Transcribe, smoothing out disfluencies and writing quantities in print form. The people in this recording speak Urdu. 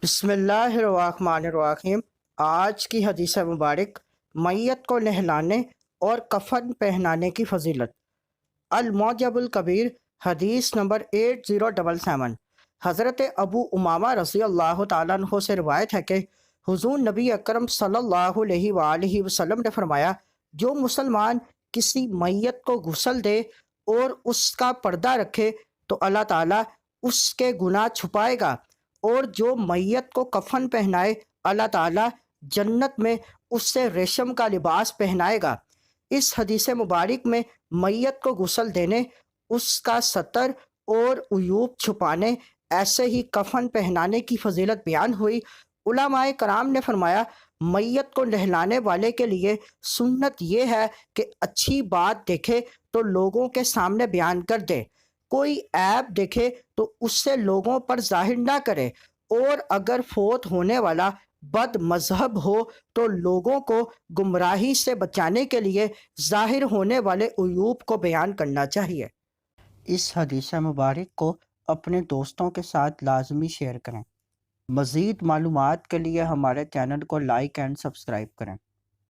بسم اللہ الرحمن الرحیم۔ آج کی حدیث مبارک میت کو نہلانے اور کفن پہنانے کی فضیلت۔ المعجم الکبیر حدیث نمبر 8077۔ حضرت ابو امامہ رضی اللہ تعالیٰ عنہ سے روایت ہے کہ حضور نبی اکرم صلی اللہ علیہ وآلہ وسلم نے فرمایا، جو مسلمان کسی میت کو غسل دے اور اس کا پردہ رکھے تو اللہ تعالیٰ اس کے گناہ چھپائے گا، اور جو میت کو کفن پہنائے اللہ تعالیٰ جنت میں اس سے ریشم کا لباس پہنائے گا۔ اس حدیث مبارک میں میت کو غسل دینے، اس کا ستر اور عیوب چھپانے، ایسے ہی کفن پہنانے کی فضیلت بیان ہوئی۔ علماء کرام نے فرمایا، میت کو نہلانے والے کے لیے سنت یہ ہے کہ اچھی بات دیکھے تو لوگوں کے سامنے بیان کر دے، کوئی عیب دیکھے تو اس سے لوگوں پر ظاہر نہ کرے، اور اگر فوت ہونے والا بد مذہب ہو تو لوگوں کو گمراہی سے بچانے کے لیے ظاہر ہونے والے عیوب کو بیان کرنا چاہیے۔ اس حدیث مبارک کو اپنے دوستوں کے ساتھ لازمی شیئر کریں۔ مزید معلومات کے لیے ہمارے چینل کو لائک اینڈ سبسکرائب کریں۔